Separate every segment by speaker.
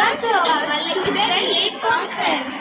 Speaker 1: Welcome to our student lead conference.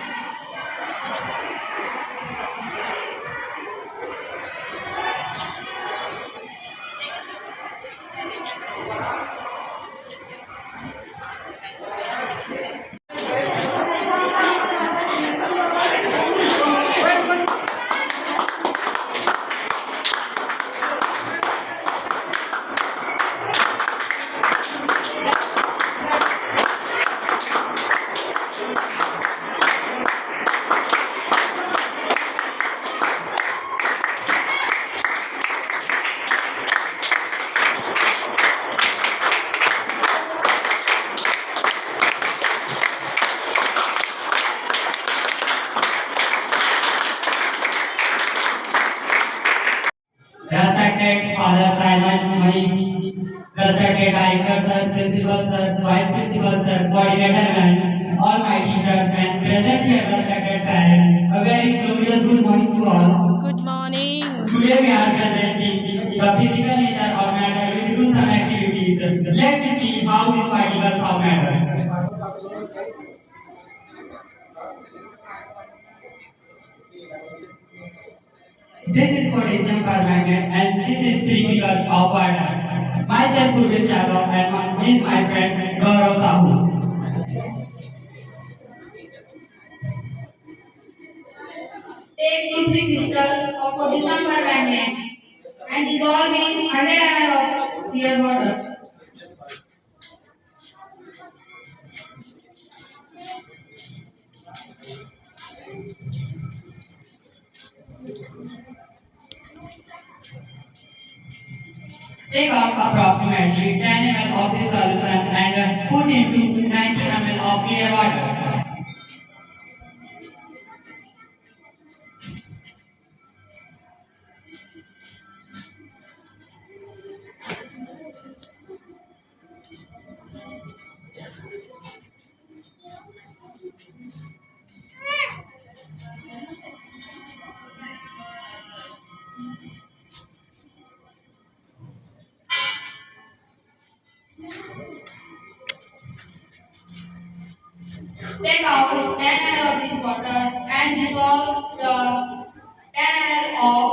Speaker 2: Respected Father Simon Mahish, respected Director Sir, Principal Sir, Vice Principal Sir, Coordinator and all my teachers and present here respected parents, a very glorious good morning to all.
Speaker 1: Good morning.
Speaker 2: Today we are presenting the physical nature of matter. We will do some activities. Let us see how these particles of matter. This is potassium permanganate and this is 3 meters of water. Myself Purvesh Yadav and he is my friend Gaurav Sahu.
Speaker 3: Take 2-3 crystals of potassium permanganate and dissolve in 100 ml of clear water.
Speaker 2: Take out approximately 10 ml of this solution and put into 90 ml of clear water.
Speaker 3: Take out 10 ml of this water and dissolve the 10 ml of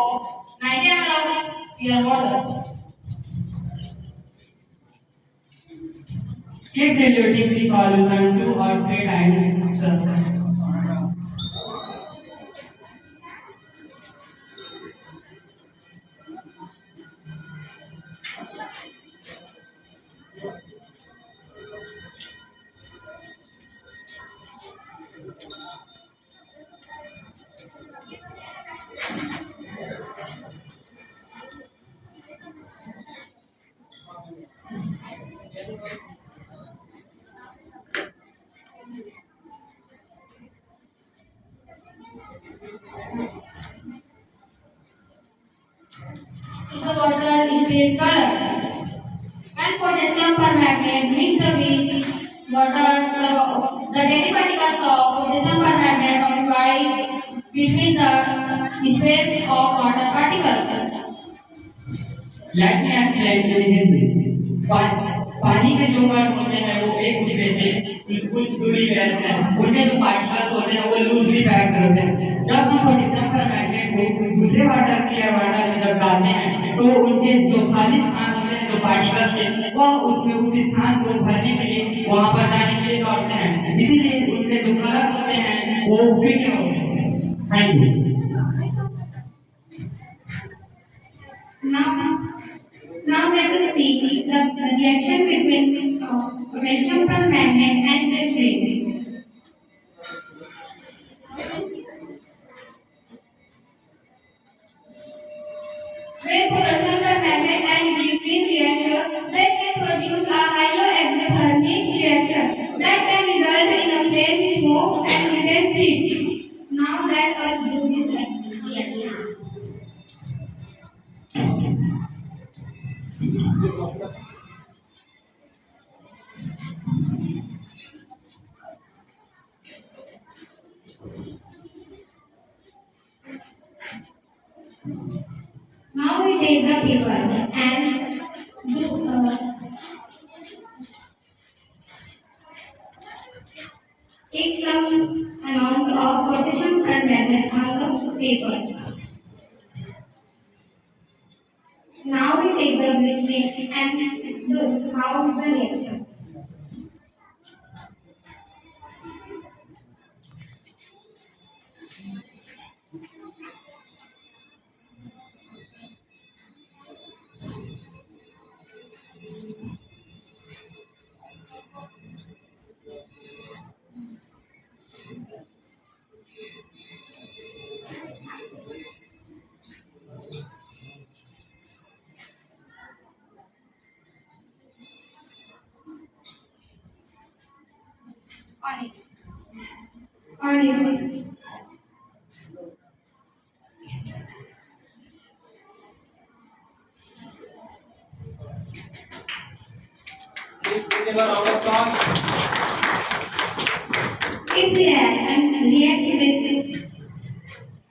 Speaker 3: 90 ml of clear water.
Speaker 2: Keep diluting the solution 2 or 3 times.
Speaker 3: If the water is red color and potassium permanganate mix the with water, the daily particles of potassium permanganate occupy between the space of water particles.
Speaker 2: Let me explain in Hindi. पानी के जो कण होते हैं वो एक दूसरे से कुछ दूरी पे रहते हैं, उनके जो पार्टिकल्स होते हैं वो लूजली पैक्ड होते हैं। जब हम पोटेशियम परमैंगनेट को दूसरे वाटर क्लियर वाटर में जब डालते हैं तो उनके जो खाली स्थान होते हैं जो पार्टिकल्स के वो उसमें उस स्थान को भरने के लिए वहां पर जाने के लिए दौड़ते हैं, इसीलिए उनके जो कलर होते हैं वो फीके होते हैं। Thank you.
Speaker 4: Now let us see the reaction between potassium permanganate and glycerin.
Speaker 3: When potassium permanganate and glycerin react, they can produce a haloexothermic reaction that can result in a flame, smoke, and intense heat.
Speaker 4: Now let us do this reaction. Now we take the paper and do Take some amount of potassium permanganate on the paper. Now we take the glycerin and how the reaction. On it. On it. If react with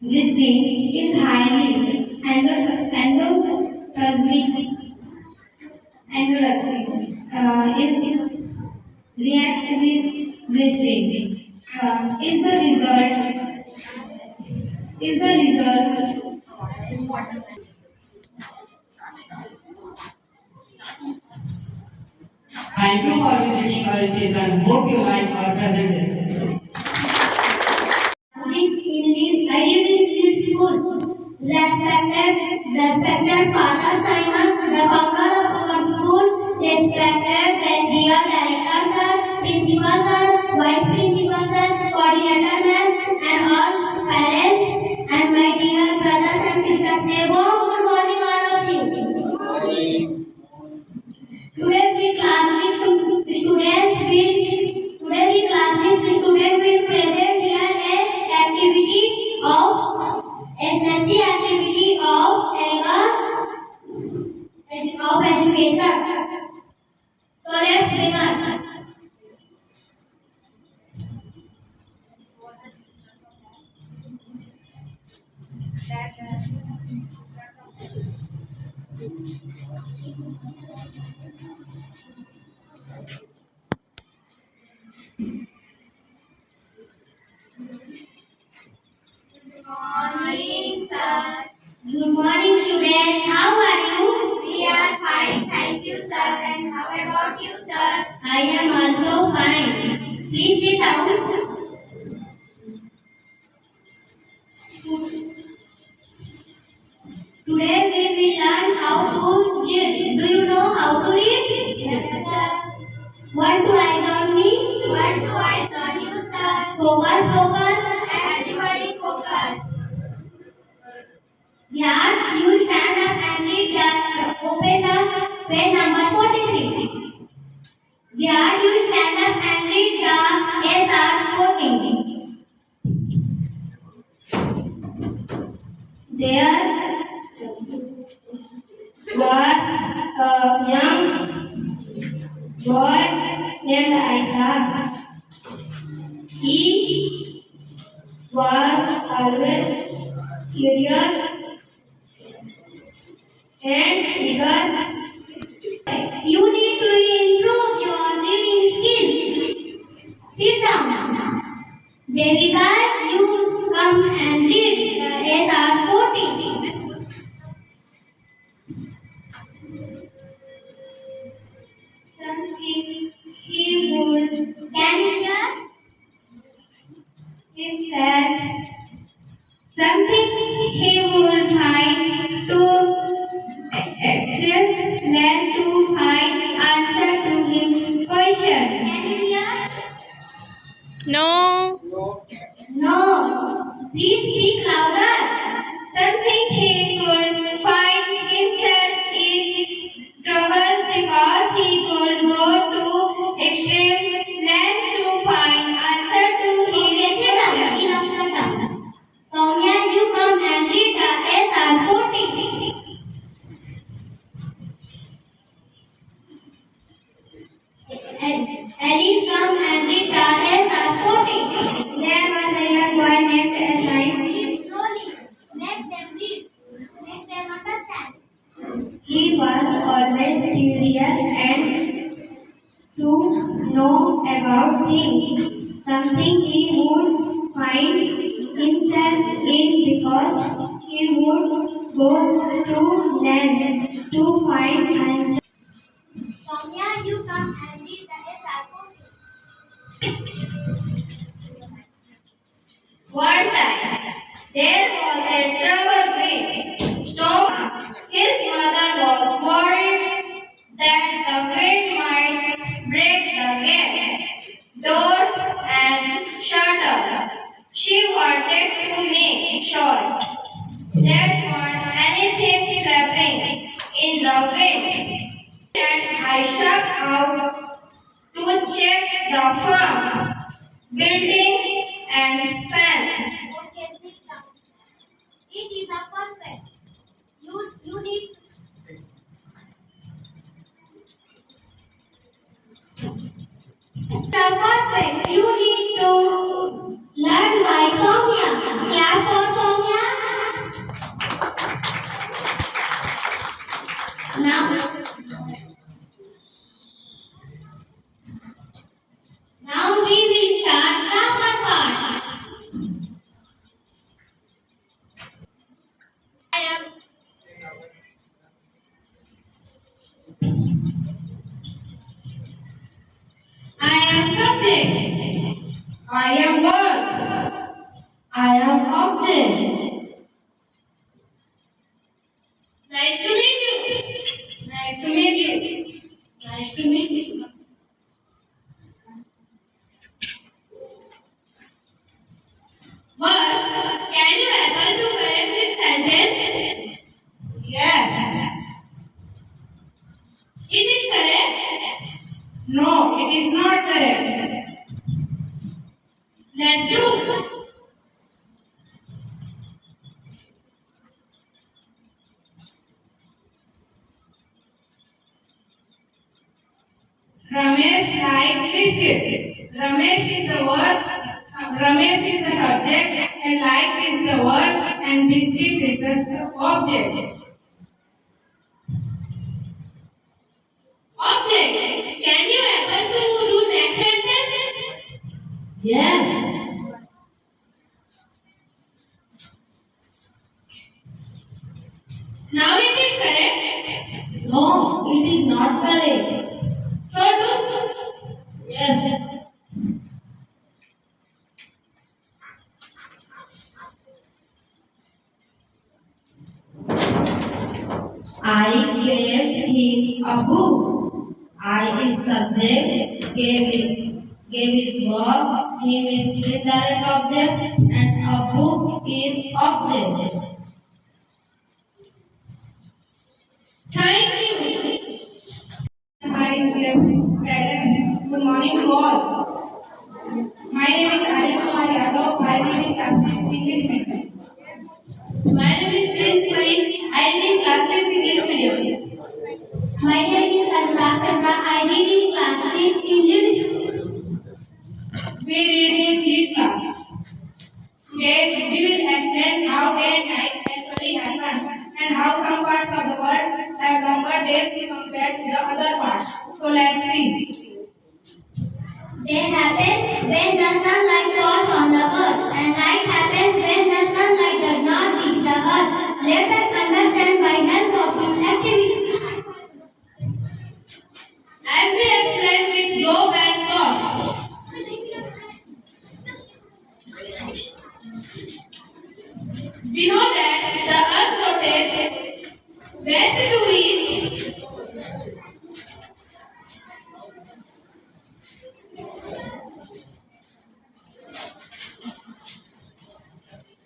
Speaker 4: glycerin is highly endothermic is react with glycerin is the result
Speaker 2: Thank you for visiting our station. Hope you like our presentation.
Speaker 3: I live in school. Respected Father Simon, the founder of our school. Respected dear director sir, principal sir, vice principal sir, coordinator ma'am, and all parents and my dear brothers and sisters. A warm good morning all of you. Today we classic students will present here a activity of SSC activity of education. So let's begin.
Speaker 1: Morning, sir.
Speaker 3: Good morning students. How are you?
Speaker 1: We are fine, thank you, sir. And how about you, sir?
Speaker 3: I am also fine. Please sit down. Today we will learn how to read. Do you know how to read?
Speaker 1: Yes, sir.
Speaker 3: What do I learn me?
Speaker 1: What do I tell you, sir?
Speaker 3: Focus, focus.
Speaker 1: Everybody focus.
Speaker 3: Here you stand up and read the open the page number 43. Here you stand up and read the SR 14. There was a young boy named Isaac. He was always curious and eager. You need to improve your reading skills. Sit down. Devika, you come and read the SR 14. Something he would. Can you hear? It said something he would try to accept, learn to find answer to his question. Can you hear?
Speaker 1: No.
Speaker 3: No. Please speak louder. Something he could find himself is troubles because he could go to extreme length to find answer to his question. Soumya, you come and read the SR 14. Alice, come and read the SR 14. There was a young boy named Esai. Slowly, let them read. Make them understand. He was always curious and to know about things.
Speaker 1: something he would find himself in because he would go to land to find answers. Soumya, you come and read the essay for me.
Speaker 3: One time, there was a troubled storm. His mother was worried that the wind might break the gates, doors, and shutters. She wanted to make sure there weren't anything flapping in the wind. And I struck out to check the farm, buildings, and fence.
Speaker 1: Okay, sit down. It is a perfect. You did. Perfect. You need to learn by Soumya. Clap for Soumya. Now we will start grammar part. I am subject.
Speaker 3: I am verb.
Speaker 1: I am object.
Speaker 3: Nice to meet you. Nice to meet you.
Speaker 1: Nice to meet you.
Speaker 3: Verb. Can you able to correct this sentence?
Speaker 2: Yes.
Speaker 3: It is correct.
Speaker 2: No, it is not correct.
Speaker 3: Let's do.
Speaker 2: Ramesh like biscuit. Ramesh is the verb. Ramesh is the subject, and like is the verb, and biscuit is the object.
Speaker 3: Object. Can you able to do next sentence?
Speaker 1: Yes.
Speaker 3: Now it is correct.
Speaker 1: No, it is not correct.
Speaker 3: So do.
Speaker 1: Yes. I gave him a book. I is subject, gave is verb, him is indirect object, and a book is object.
Speaker 3: Thank you.
Speaker 2: Hi, good morning to all. My name is Arya Kumar Yadav. I read in class 6 English medium.
Speaker 3: My name is Prince Manish. I read in class 6 English medium.
Speaker 1: My name is Anurag Chandra. I read in class 6 English.
Speaker 2: We read in each class. Today, we will explain how day and night actually happen and how some parts of the world have longer days compared to the other parts. So let's see.
Speaker 1: Day happens when the sunlight falls on the earth, and night happens when the sunlight does not reach the earth. Let us understand by help of this activity.
Speaker 3: As we explained with globe and torch. We know that the earth rotates west to east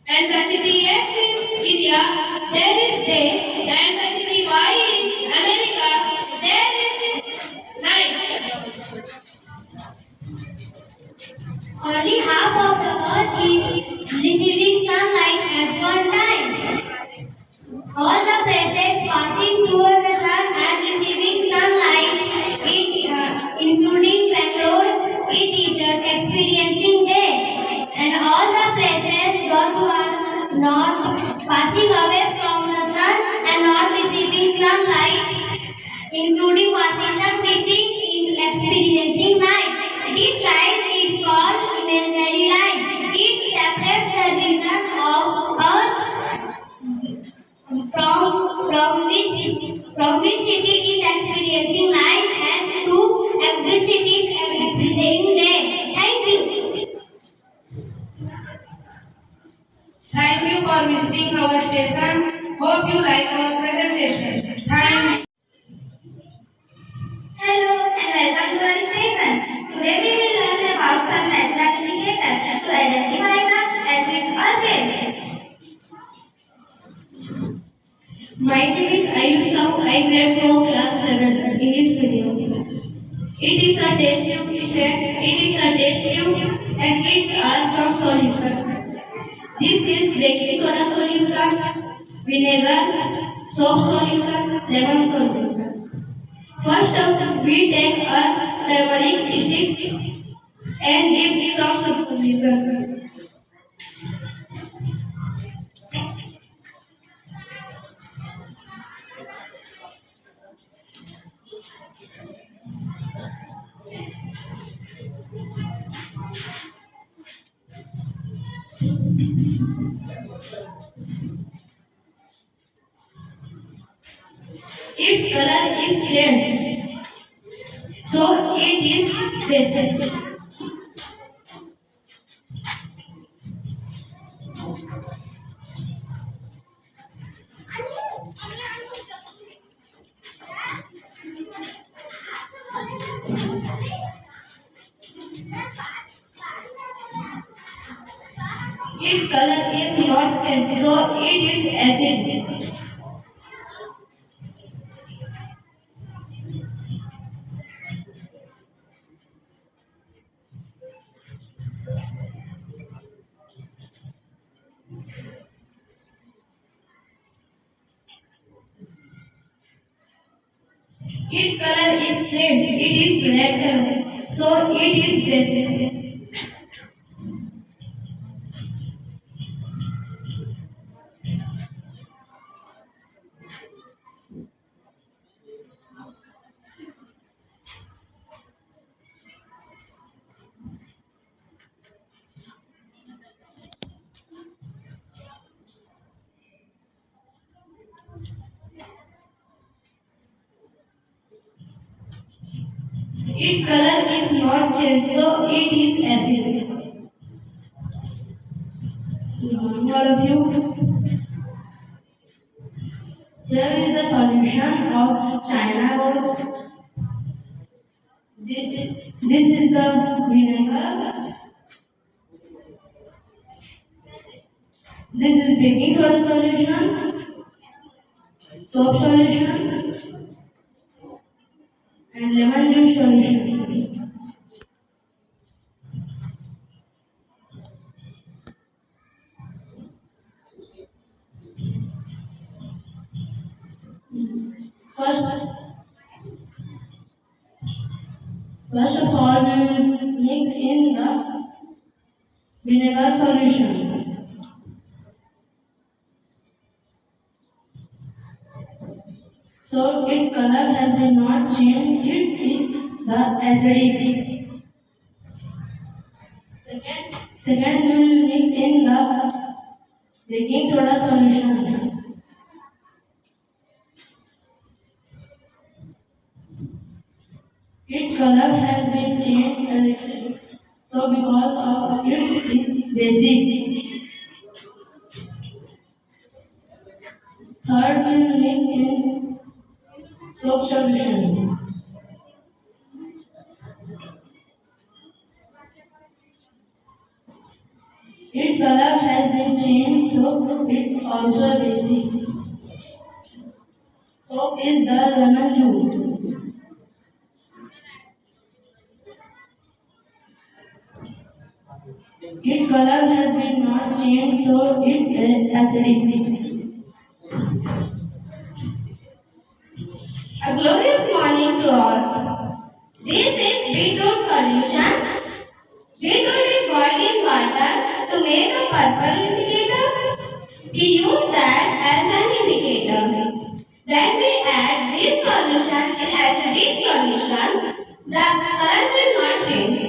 Speaker 3: and the city X is India, there is day, and the city Y is America, there is night.
Speaker 1: Only half of the earth is receiving sunlight at one time. All the places passing toward the sun and receiving sunlight, including Bangalore, it is experiencing day. And all the places those who are not passing away from the sun and not receiving sunlight, including Washington DC, is experiencing night. This light is called
Speaker 3: you like our presentation. Thank you.
Speaker 1: Hello and welcome to our station. Today we will learn about some natural indicators to identify the acid or base.
Speaker 3: My name is Ayush Rao. I grade from class 7 English medium. It is a test tube. And it's a some solution. This is baking soda solution, vinegar, soap solution, lemon solution. First up, we take a turmeric stick and dip some solution. Its color is red, so it is basic. Its color is not changed, so it is acid. Its color is red, it is red color, so it is basic. Its color is not changed, so it is acid. Good morning, all of you. Here is the solution of China rolls. This is the vinegar. This is baking soda solution, soap solution, and lemon juice solution. First, first of all, we will mix in the vinegar solution. So its color has been not changed, it is the acidic. Second, we will mix in the baking soda solution. Its color has been changed a little, so because of it is basic. Third, we will mix in soap solution. Its color has been changed, so it's also basic. Soap is the lemon juice. Its color has been not changed, so it's acidic. A glorious morning to all. This is beetroot solution. Beetroot is boiled in water to make a purple indicator. We use that as an indicator. When we add this solution in acidic solution, the color will not change.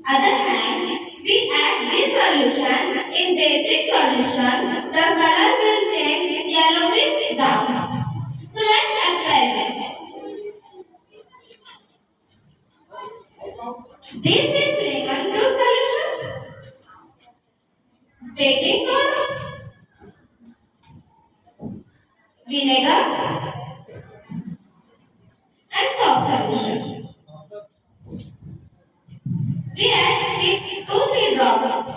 Speaker 3: Other hand, we add this solution in basic solution, the color will change yellowish brown. So let's experiment. This is lemon juice solution, baking soda, vinegar, and soft solution. We add 3 droplets.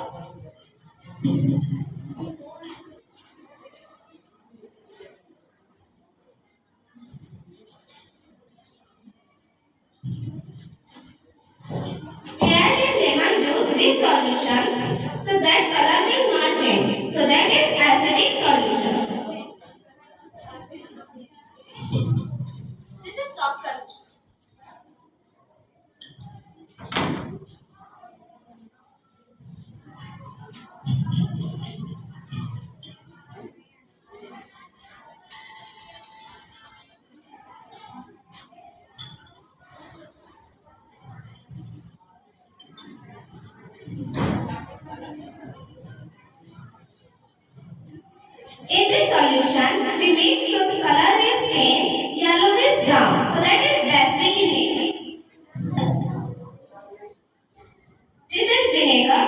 Speaker 3: We add in lemon juice this solution so that color will not change. So that is acidic solution. This is soft solution. In this solution, we mix so the color is changed, yellow is brown. So that is basic in nature. This is vinegar.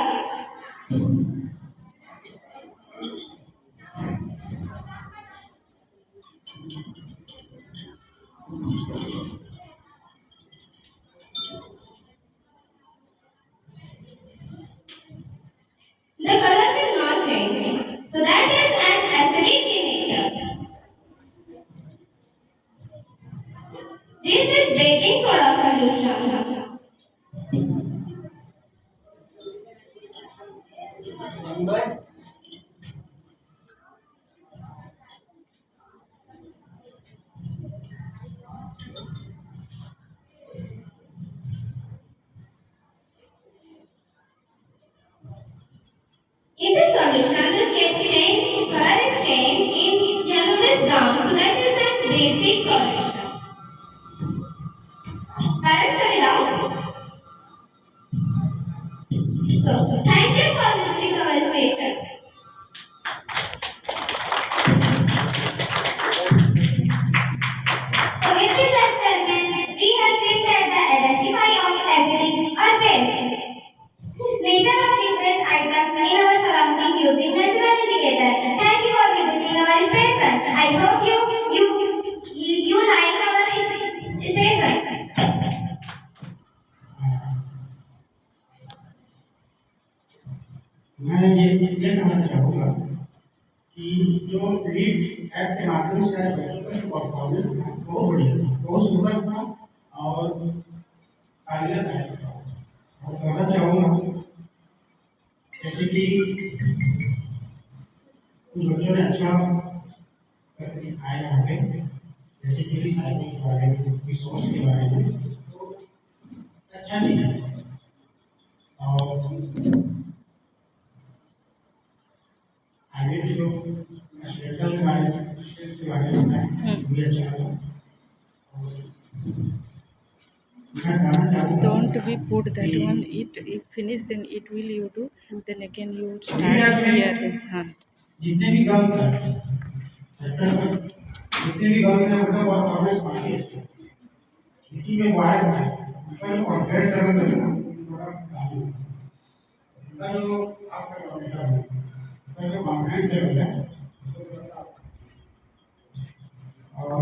Speaker 3: The color will not change. So that is an acidic in nature. This is baking soda solution. In this solution, the change color is changed in yellow is brown. So that is a basic solution. Parents, study down. So, thank you for visiting our station. So, in this experiment, we have seen that the identify of acidic or base. Nature of different items in our surrounding using natural indicator. Thank you for visiting our station. I hope you like our station.
Speaker 5: मैं ये कहना चाहूँगा कि जो lead app के माध्यम से आज बच्चों का जो परफॉर्मेंस था बहुत बढ़िया था, बहुत सुंदर था और काबिल तारीफ था। और कहना चाहूँगा जैसे कि कुछ बच्चों ने अच्छा करके दिखाया यहाँ पे, जैसे कि रिसाइकिल के बारे में, रिसोर्स के बारे में, तो अच्छा चीज़ है। और आगे भी जो स्टेटल के बारे में, स्टेट्स के बारे में है भी अच्छा है। मैं कहना चाहूँगा
Speaker 6: Don't we put that one, it if finish then it will you do, then again you start here. हाँ
Speaker 5: जितने भी गर्ल्स हैं सेक्टर में, जितने भी गर्ल्स हैं उनका परफॉर्मेंस काफी अच्छा है। जितनी जो बॉयज हैं उनका जो कॉन्फिडेंस लेवल है थोड़ा डाउन है। उनका जो आपका कॉन्फिडेंस है, उनका जो कॉन्फिडेंस लेवल है उसको थोड़ा और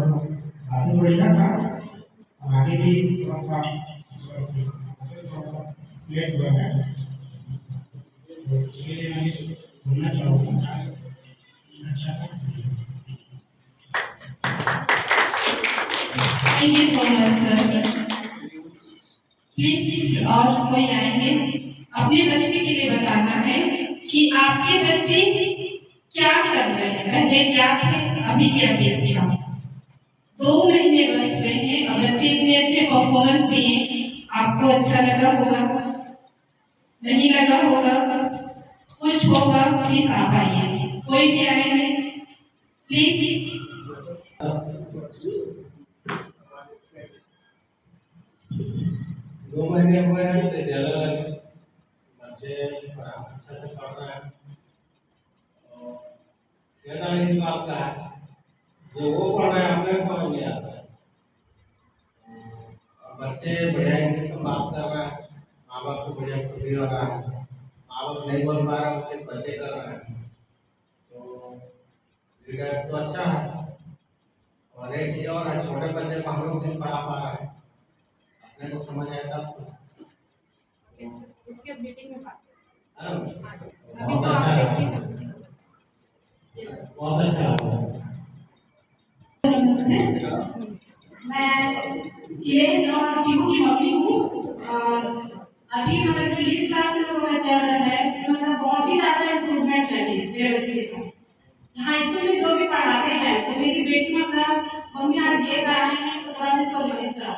Speaker 5: आगे बढ़ेगा था और आगे भी थोड़ा सा लेट हुआ है। तो इसके लिए मैं बोलना चाहूँगा अच्छा था।
Speaker 7: Thank you so much, sir. Please और कोई आएंगे अपने बच्चे के लिए बताना है कि आपके बच्चे क्या कर रहे हैं, पहले क्या थे अभी की अपेक्षा। 2 महीने बस हुए हैं और बच्चे इतने अच्छे परफॉर्मेंस दिए, आपको अच्छा लगा होगा, नहीं लगा होगा, कुछ होगा, प्लीज आप आइए। कोई भी आएंगे प्लीज।
Speaker 8: 2 महीने हुए हैं विद्यालय बच्चे अच्छा से पढ़ रहे हैं। कहना नहीं बात का है, जो वो पढ़ रहे हैं हमें समझ नहीं आता है। बच्चे बढ़िया इंग्लिश में बात कर रहे हैं, माँ बाप को बढ़िया खुशी हो रहा है। माँ बाप नहीं बोल पा रहे हैं, बच्चे कर रहे हैं, तो रिजल्ट तो अच्छा है। और एक चीज और है, छोटे बच्चे को हम लोग नहीं पढ़ा पा रहे हैं, अपने को समझ आया तब
Speaker 7: इसके मीटिंग में बात
Speaker 6: अभी जो आप देखते हैं उसी
Speaker 8: बहुत अच्छा।
Speaker 7: मैं केस और पीहू की मम्मी हूँ और अभी मतलब जो लीड क्लास में लोग चल रहा है उसमें मतलब बहुत ही ज़्यादा इम्प्रूवमेंट चाहिए मेरे बच्चे को। यहाँ स्कूल में जो भी पढ़ाते हैं तो मेरी बेटी मतलब मम्मी आज ये कर रहे हैं तो बस इसको रिवाइज करा।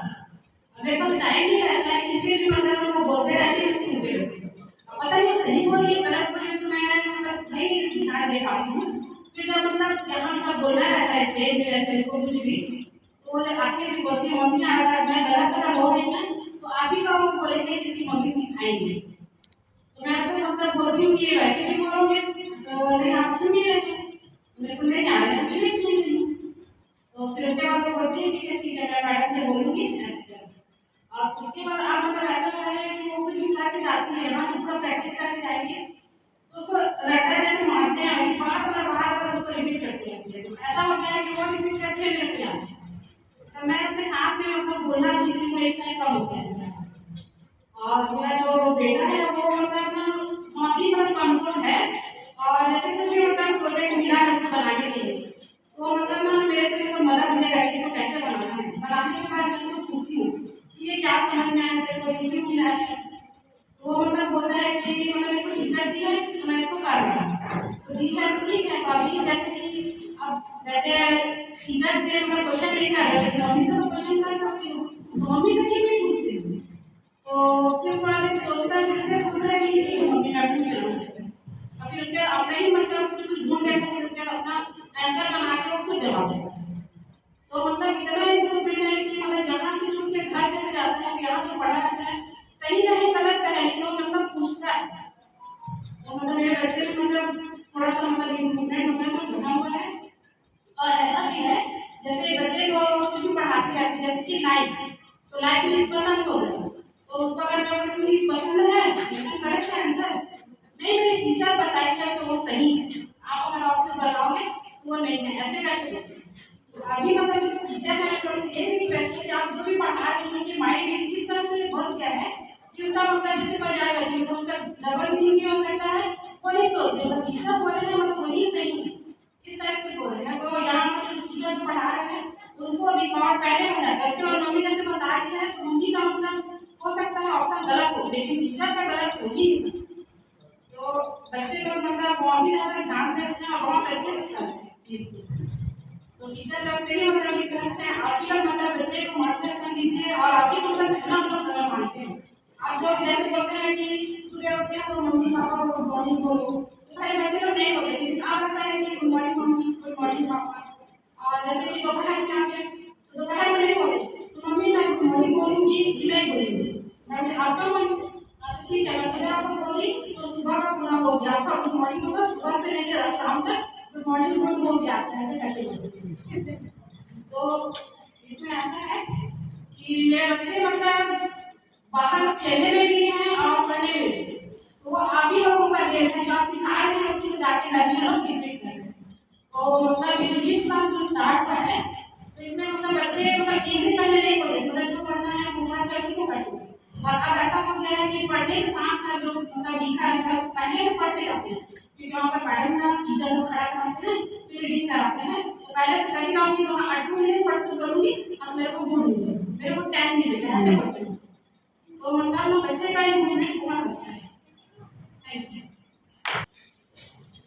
Speaker 7: मेरे पास टाइम नहीं रहता है कि फिर भी मतलब वो बोलते रहते हैं सुनते रहते हैं। पता नहीं वो सही बोल रही है गलत बोल रही है उसमें मैं मतलब नहीं ध्यान दे पाती हूँ। फिर जब मतलब यहाँ मतलब बोलना रहता है स्टेज में जैसे इसको कुछ भी तो वो आके भी बोलती है मम्मी अगर मैं गलत गलत बोल रही हूँ तो आप ही का वो बोलेंगे कि इसकी मम्मी सिखाएंगे। तो मैं उसको मतलब बोलती हूँ कि वैसे भी बोलोगे तो नहीं आप सुन नहीं रहे मेरे को नहीं आ रहा है मैं नहीं सुन रही हूँ। तो फिर उसके बाद वो बोलती है ठीक है मैं मैडम से बोलूँगी ऐसे कर। और उसके बाद आप मतलब ऐसा कर रहे हैं कि वो कुछ भी करके जाती है यहाँ से पूरा प्रैक्टिस करके जाएंगे तो उसको रट्टा जैसे मारते हैं उसी बार उसको रिपीट करते हैं। ऐसा हो गया है कि वो रिपीट करते हैं मेरे को याद तो मैं इसके साथ में मतलब बोलना सीख रही हूँ इस टाइम का हो गया। और मेरा जो बेटा है वो मतलब बहुत ही मतलब कमजोर है और जैसे कुछ भी मतलब प्रोजेक्ट मिला है उसको बनाने के लिए तो मतलब ना मेरे से मतलब मदद मिलेगा कि इसको कैसे बनाना है। बनाने के बाद मैं उसको पूछती हूँ कि ये क्या समझ में आया तेरे को ये क्यों मिला है वो मतलब बोलता है कि मतलब मेरे को टीचर दी है तो मैं इसको कर रहा हूँ तो दी है तो ठीक है। तो अभी जैसे कि अब वैसे टीचर से मतलब क्वेश्चन नहीं कर रहे लेकिन मम्मी से तो क्वेश्चन कर सकती हूँ तो मम्मी से क्यों नहीं पूछती हूँ तो फिर थोड़ा देर सोचता है फिर से बोलता है कि ठीक है मम्मी मैं पूछ रहा हूँ और फिर उसके बाद अपना ही मतलब कुछ कुछ ढूंढ लेते हैं फिर उसके बाद अपना आंसर बना के उसको जवाब देते हैं। तो मतलब इतना इम्प्रूवमेंट है कि मतलब यहाँ से छूट के घर जैसे जाते हैं यहाँ जो पढ़ा रहता है सही रहे गलत रहे लेकिन वो मतलब पूछता है। तो मतलब मेरे बच्चे में मतलब थोड़ा सा मतलब इम्प्रूवमेंट बना हुआ है। और ऐसा भी है जैसे बच्चे को कुछ भी पढ़ाती रहती है जैसे कि लाइफ तो लाइफ में पसंद हो गया तो उसको अगर मैं बोलूँगी पसंद है लेकिन करेक्ट आंसर नहीं मेरी टीचर बताई है तो वो सही है आप अगर आपको बताओगे तो वो नहीं है ऐसे कैसे बोलते तो अभी मतलब जो टीचर है थोड़ी सी ये रिक्वेस्ट है कि आप जो भी पढ़ा रहे हैं उनके माइंड में किस तरह से बस गया है कि उसका मतलब जैसे पर्याय बचे तो उसका डबल मीनिंग भी हो सकता है वो नहीं सोचते मतलब टीचर बोले हैं मतलब वही सही है इस तरह से बोल रहे हैं। तो यहाँ पर टीचर जो पढ़ा रहे हैं उनको रिकॉर्ड पहले हो जाता है उसके बाद मम्मी जैसे बता रही है तो मम्मी का मतलब हो सकता है ऑप्शन गलत हो लेकिन टीचर का गलत हो ही नहीं सकता। तो बच्चे लोग मतलब बहुत ही ज़्यादा ध्यान देते हैं और बहुत अच्छे से चलते हैं चीज़ को। तो टीचर लोग से ही मतलब रिक्वेस्ट है आप ही लोग मतलब बच्चे को मार्गदर्शन दीजिए और आप ही मतलब इतना मतलब मानते हैं आप लोग जैसे बोलते हैं कि सुबह उठते हैं तो मम्मी पापा को गुड मॉर्निंग बोलो तो पहले बच्चे लोग नहीं बोलते लेकिन आप ऐसा है कि good morning mummy good morning पापा और जैसे कि दोपहर में आ गए तो दोपहर में नहीं बोले तो मम्मी मैं गुड मॉर्निंग बोलूँगी कि नहीं बोलेंगे मैं आपका मन ठीक है मैं सुबह आपको बोली तो सुबह का पूरा हो गया आपका गुड मॉर्निंग होगा सुबह से लेकर शाम तक गुड मॉर्निंग बोल हो गया ऐसे करके। तो इसमें ऐसा है कि मेरे बच्चे मतलब बाहर खेलने में भी हैं और पढ़ने में भी तो वो आप ही लोगों का देन है जो आप सिखा रहे हैं उसी को जाके घर में लोग रिपीट कर रहे हैं। तो मतलब इंग्लिश क्लास जो स्टार्ट हुआ है तो इसमें मतलब बच्चे मतलब इंग्लिश पढ़ने नहीं बोले मतलब जो पढ़ना है होमवर्क है उसी को पढ़ेंगे और अब ऐसा हो गया है कि पढ़ने के साथ साथ जो मतलब लिखा रहता है पहले से पढ़ते जाते हैं क्योंकि वहाँ पर मैडम ना टीचर लोग खड़ा कराते हैं फिर रीडिंग कराते हैं तो पहले से करी जाऊँगी तो वहाँ 8 मिनट पढ़ तो करूँगी और मेरे को गुड मिलेगा मेरे को टाइम मिलेगा ऐसे पढ़ते हैं। तो मतलब बच्चे का इम्प्रूवमेंट बहुत अच्छा है। Thank you.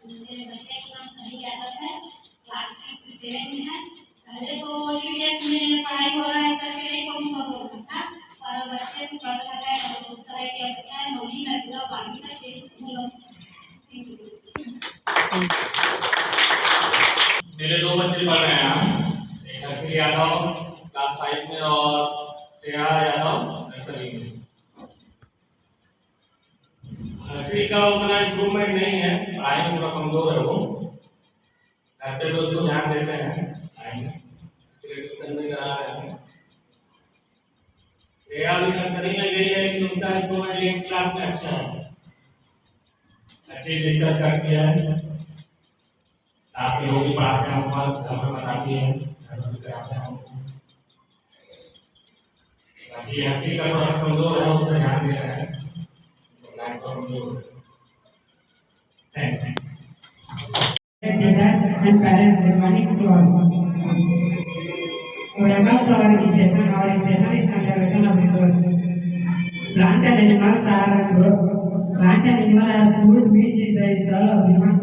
Speaker 3: मेरे बच्चे का नाम सनी यादव है क्लास 7 में है। पहले तो लीडियट में पढ़ाई हो रहा है करके नहीं कोई प्रॉब्लम था और बच्चे से पढ़ रहा है और उस तरह के अच्छा है नौली में पूरा पानी का
Speaker 9: मेरे 2 बच्चे पढ़ रहे हैं एक हर्षिल यादव क्लास 5 में और श्रेया यादव नर्सरी में। हर्षिल का उतना इम्प्रूवमेंट नहीं है पढ़ाई में थोड़ा कमजोर है वो घर पे उसको ध्यान देते हैं पढ़ाई में ट्यूशन में करा रहे हैं। श्रेया भी नर्सरी में गई है लेकिन उसका इम्प्रूवमेंट 8 क्लास में अच्छा है अच्छे डिस्कस करती है आप लोग भी पढ़ाते हैं घर में बताती है कराते हैं। बाकी हंसी का थोड़ा सा कमजोर है, उस पर ध्यान दे रहे हैं, लाइन पर कमजोर है। Thank you.
Speaker 2: Teachers and parents, good morning to all. Welcome to our station. Our station is conservation of resources. Plants and animals are food which is the result of human.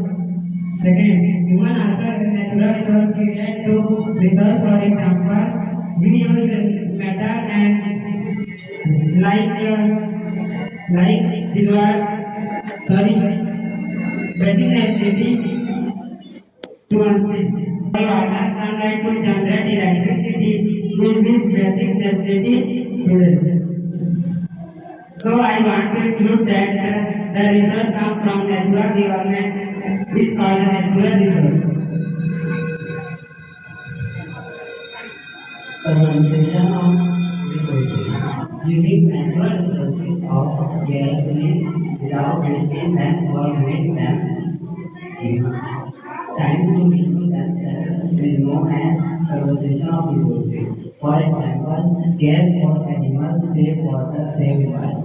Speaker 2: Second, human also has natural resource created to resolve. For example, we use metal and like silver. Basic necessity. To water, sunlight to generate electricity will be basic necessity today. So I want to include that the resource comes from natural development is called a natural resource. Conservation of resources. Using natural resources of carefully without wasting them or ruining them. Time to reuse themselves is known as conservation of resources. For example, care for animals, save water, save environment.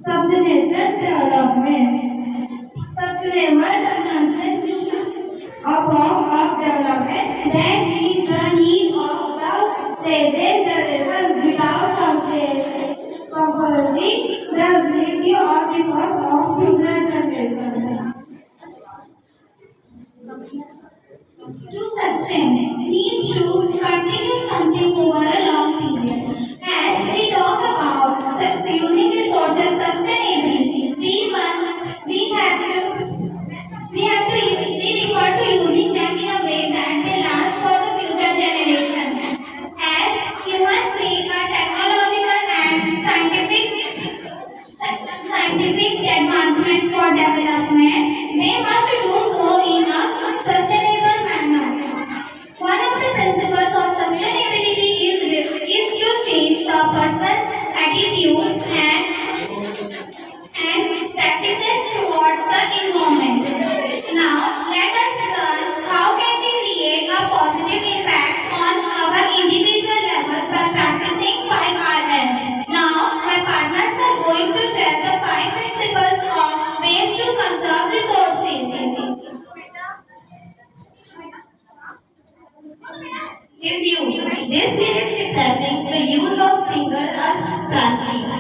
Speaker 1: Sustainable development. Sustainable development means a form of development that meets the needs of the present generation without compromising the ability or resource of future generations. To sustain needs to continue something over a long period. As we talk about using resources sustainably, we refer to using them in a way that they last for the future generations. As humans make a technological and scientific advancements for development, they must do so in a sustainable manner. One of the principles of sustainability is to change the person's attitudes and practices towards the environment. Now, let us learn how can we create a positive impact on our individual levels by practicing 5 R's. Now, my partners are going to tell the 5 principles of ways to conserve resources. Refuse. This means replacing the use of single-use plastics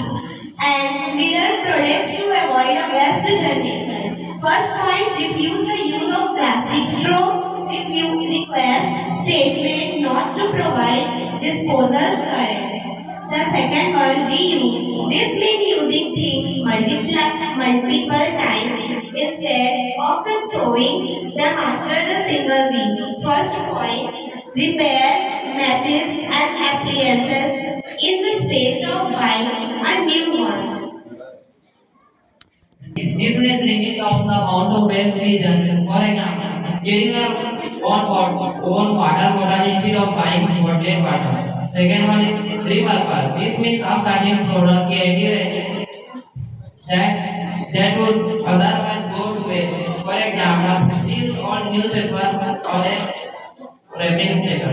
Speaker 1: and middle products to avoid a waste generation. First point, refuse the use of plastic straw. Request statement not to provide disposal current. The second one, reuse. This means using things multiple times instead of throwing them after the single week. First point, repair matches and appliances in the state of buying a new ones.
Speaker 10: This means limit of the amount of waste we generate. For example, carrying our own water bottle instead of buying bottled water. Second one is repurpose. This means upcycling product creative that would otherwise go to waste. For example, these all newspaper or wrapping paper.